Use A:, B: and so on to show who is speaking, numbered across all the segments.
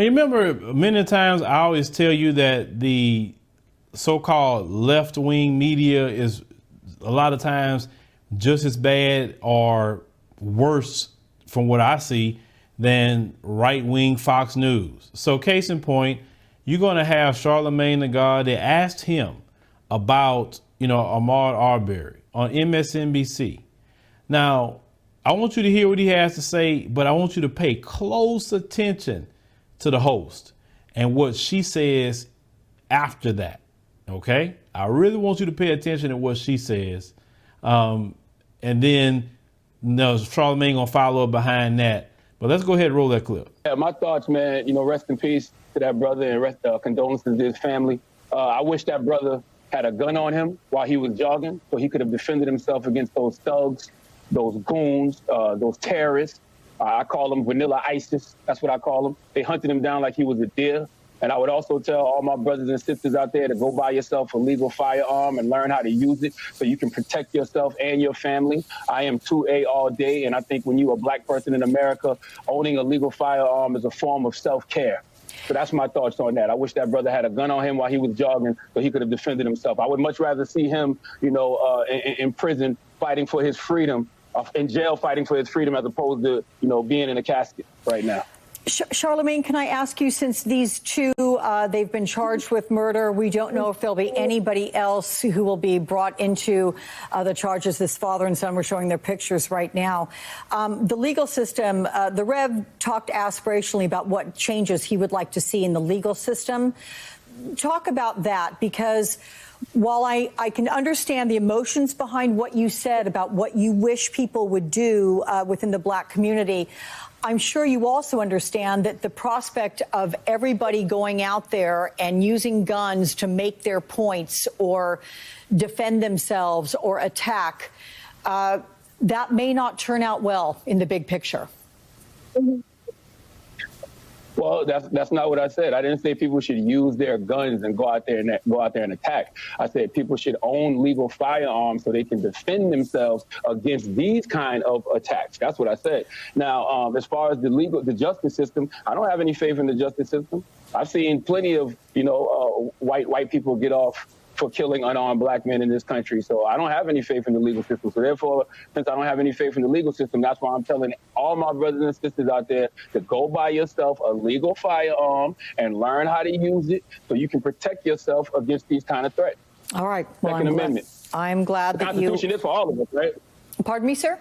A: Now, you remember many times I always tell you that the so-called left-wing media is a lot of times just as bad or worse from what I see than right-wing Fox News. So case in point, you're going to have Charlamagne the God. They asked him about, Ahmaud Arbery on MSNBC. Now, I want you to hear what he has to say, but I want you to pay close attention to the host and what she says after that. OK, I really want you to pay attention to what she says. And then Charlamagne gonna follow up behind that. But let's go ahead and roll that clip.
B: Yeah, my thoughts, man, rest in peace to that brother and condolences to his family. I wish that brother had a gun on him while he was jogging so he could have defended himself against those thugs, those goons, those terrorists. I call them vanilla ISIS. That's what I call them. They hunted him down like he was a deer. And I would also tell all my brothers and sisters out there to go buy yourself a legal firearm and learn how to use it so you can protect yourself and your family. I am 2A all day, and I think when you're a black person in America, owning a legal firearm is a form of self-care. So that's my thoughts on that. I wish that brother had a gun on him while he was jogging so he could have defended himself. I would much rather see him, in prison fighting for his freedom, in jail fighting for his freedom, as opposed to, being in a casket right now.
C: Charlamagne, can I ask you, since these two, they've been charged with murder, we don't know if there'll be anybody else who will be brought into the charges. This father and son, we're showing their pictures right now. The legal system, the Rev talked aspirationally about what changes he would like to see in the legal system. Talk about that, because while I can understand the emotions behind what you said about what you wish people would do within the black community, I'm sure you also understand that the prospect of everybody going out there and using guns to make their points or defend themselves or attack, that may not turn out well in the big picture.
B: Well, that's not what I said. I didn't say people should use their guns and go out there and attack. I said people should own legal firearms so they can defend themselves against these kind of attacks. That's what I said. Now, as far as the justice system, I don't have any faith in the justice system. I've seen plenty of white people get off for killing unarmed black men in this country. So I don't have any faith in the legal system. So therefore, since I don't have any faith in the legal system, that's why I'm telling all my brothers and sisters out there to go buy yourself a legal firearm and learn how to use it so you can protect yourself against these kind of threats.
C: All right. Well,
B: Second Amendment.
C: I'm glad that you...
B: The Constitution is for all of us, right?
C: Pardon me, sir?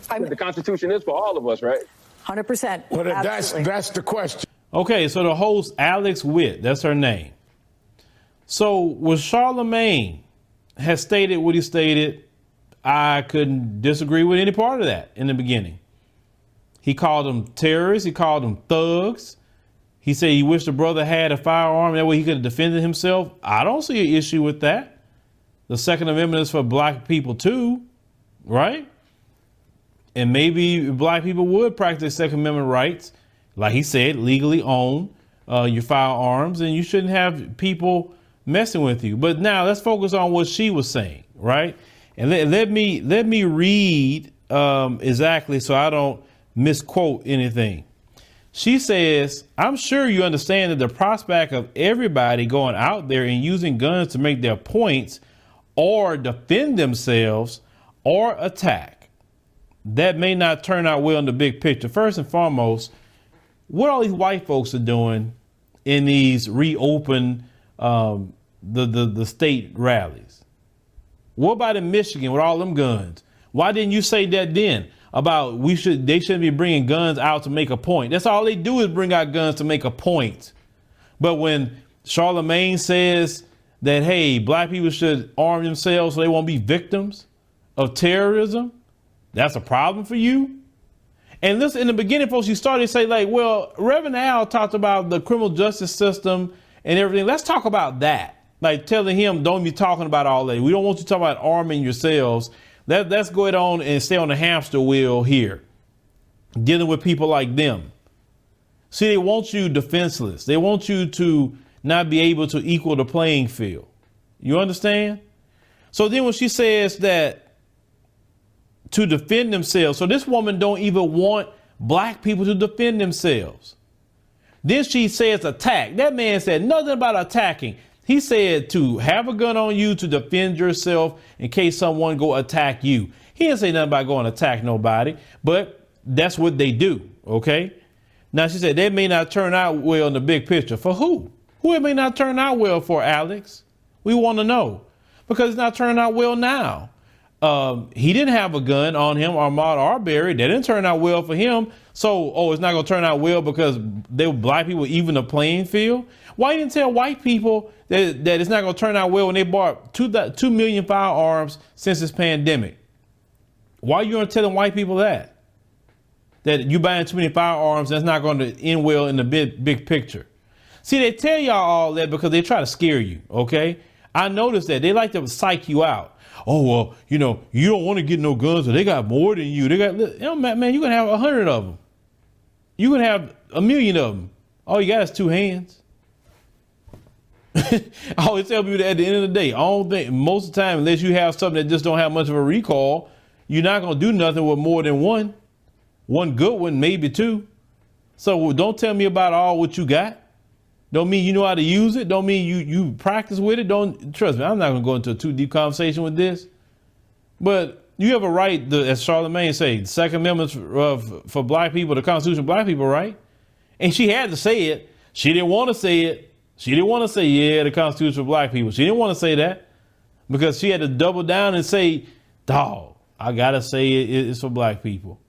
B: The Constitution is for all of us, right?
C: 100%.
D: Well, that's the question.
A: Okay, so the host, Alex Witt, that's her name. So when Charlamagne has stated what he stated, I couldn't disagree with any part of that in the beginning. He called them terrorists. He called them thugs. He said he wished the brother had a firearm. That way he could have defended himself. I don't see an issue with that. The Second Amendment is for black people too, right? And maybe black people would practice Second Amendment rights. Like he said, legally own your firearms, and you shouldn't have people messing with you. But now let's focus on what she was saying, right? And let me read exactly so I don't misquote anything. She says, I'm sure you understand that the prospect of everybody going out there and using guns to make their points or defend themselves or attack, that may not turn out well in the big picture. First and foremost, what all these white folks are doing in these reopen the state rallies. What about in Michigan with all them guns? Why didn't you say that then about they shouldn't be bringing guns out to make a point? That's all they do is bring out guns to make a point. But when Charlamagne says that, hey, black people should arm themselves so they won't be victims of terrorism, that's a problem for you. And listen, in the beginning, folks, you started to say like, well, Reverend Al talked about the criminal justice system and everything. Let's talk about that. Like telling him, don't be talking about all that. We don't want you talking about arming yourselves. Let's go ahead on and stay on the hamster wheel here, dealing with people like them. See, they want you defenseless. They want you to not be able to equal the playing field. You understand? So then when she says that to defend themselves, so this woman don't even want black people to defend themselves. Then she says attack. That man said nothing about attacking. He said to have a gun on you to defend yourself in case someone go attack you. He didn't say nothing about going to attack nobody, but that's what they do. Okay. Now she said that may not turn out well in the big picture. For who? Who it may not turn out well for, Alex? We want to know, because it's not turning out well now. He didn't have a gun on him, Ahmaud Arbery. That didn't turn out well for him. So, it's not going to turn out well because they were black people even the playing field. Why you didn't tell white people that it's not going to turn out well when they bought 2 million firearms since this pandemic? Why are you going to tell white people that you buying too many firearms, that's not going to end well in the big picture? See, they tell y'all all that because they try to scare you. Okay. I noticed that they like to psych you out. Oh, well, you don't want to get no guns, or they got more than you. They got, man, you can have 100 of them. You can have 1 million of them. All you got is 2 hands. I always tell people that at the end of the day, I don't think most of the time, unless you have something that just don't have much of a recall, you're not going to do nothing with more than one. One good one, maybe 2. So don't tell me about all what you got. Don't mean you know how to use it. Don't mean you practice with it. Don't trust me. I'm not going to go into a too deep conversation with this. But you have a right, as Charlamagne say, the Second Amendment for black people, the Constitution of black people, right? And she had to say it. She didn't want to say it. She didn't want to say, yeah, the Constitution of black people. She didn't want to say that because she had to double down and say, dog, I got to say it's for black people.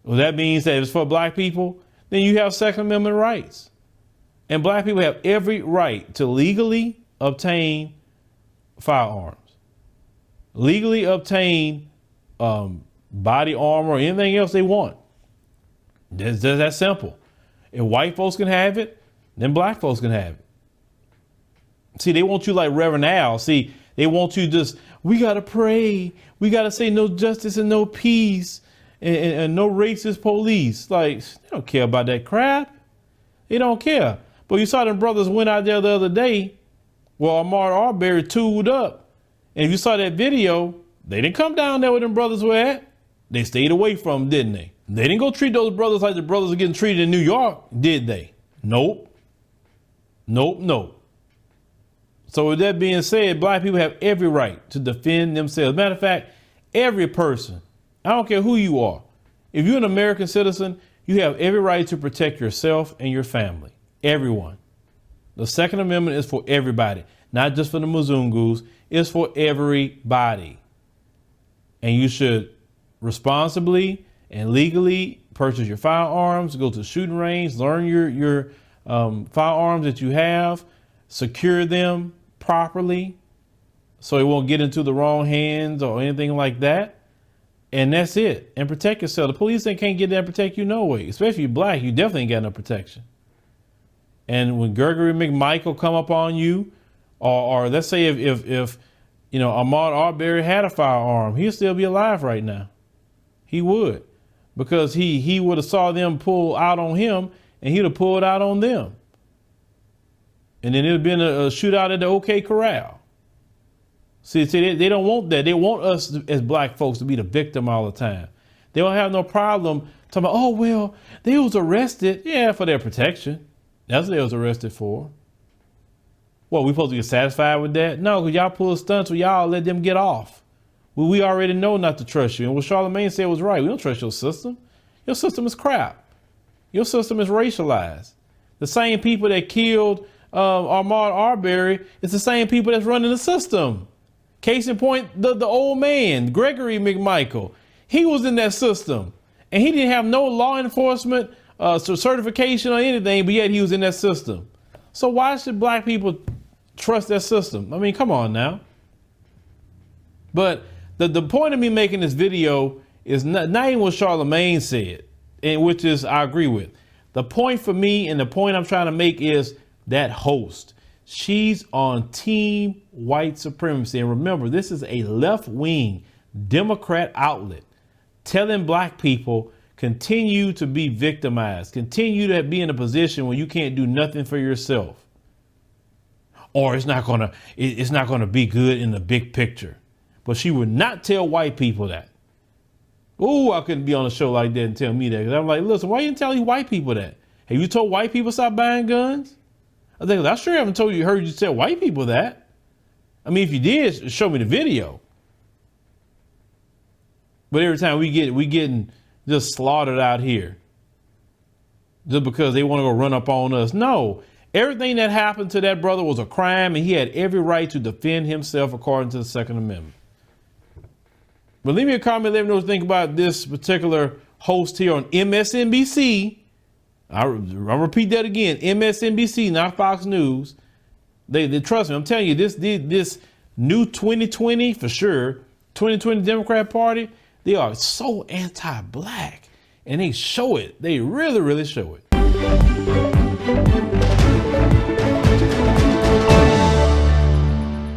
A: Well, that means that if it's for black people, then you have Second Amendment rights. And black people have every right to legally obtain firearms, legally obtain body armor or anything else they want. That's that simple. If white folks can have it, then black folks can have it. See, they want you like Reverend Al. See, they want you we got to pray. We got to say no justice and no peace and no racist police. Like, they don't care about that crap. They don't care. But you saw them brothers went out there the other day. Well, Ahmaud Arbery tooled up. And if you saw that video, they didn't come down there where them brothers were at. They stayed away from them, didn't they? They didn't go treat those brothers like the brothers are getting treated in New York, did they? Nope. Nope. So with that being said, black people have every right to defend themselves. Matter of fact, every person, I don't care who you are. If you're an American citizen, you have every right to protect yourself and your family. Everyone. The Second Amendment is for everybody, not just for the Mzungus. It's for everybody. And you should responsibly and legally purchase your firearms, go to the shooting range, learn your firearms that you have, secure them properly so it won't get into the wrong hands or anything like that. And that's it. And protect yourself. The police can't get there and protect you no way. Especially if you're black, you definitely ain't got no protection. And when Gregory McMichael come up on you, or let's say if Ahmaud Arbery had a firearm, he'd still be alive right now. He would, because he would have saw them pull out on him, and he'd have pulled out on them. And then it'd have been a shootout at the OK Corral. See, they don't want that. They want us as black folks to be the victim all the time. They don't have no problem talking about, oh, well, they was arrested. Yeah, for their protection. That's what they was arrested for. What, we supposed to get satisfied with that? No, because y'all pull stunts where y'all let them get off. Well, we already know not to trust you. And what Charlamagne said was right. We don't trust your system. Your system is crap. Your system is racialized. The same people that killed Ahmaud Arbery is the same people that's running the system. Case in point, the old man, Gregory McMichael. He was in that system. And he didn't have no law enforcement certification or anything, but yet he was in that system. So why should black people trust that system? I mean, come on now. But the point of me making this video is not even what Charlamagne said, and which is I agree with. The point for me and the point I'm trying to make is that host. She's on team white supremacy. And remember, this is a left-wing Democrat outlet telling black people continue to be victimized, continue to be in a position where you can't do nothing for yourself. Or it's not gonna be good in the big picture. But she would not tell white people that. Oh, I couldn't be on a show like that and tell me that. 'Cause I'm like, listen, why you didn't tell these white people that? Have you told white people stop buying guns? I think I sure haven't heard you tell white people that. I mean, if you did, show me the video. But every time we getting just slaughtered out here, just because they want to go run up on us. No, everything that happened to that brother was a crime, and he had every right to defend himself according to the Second Amendment. But leave me a comment, let me know what you think about this particular host here on MSNBC. I'll repeat that again, MSNBC, not Fox News. They trust me, I'm telling you, this new 2020, for sure, 2020 Democrat Party, they are so anti-black, and they show it. They really, really show it.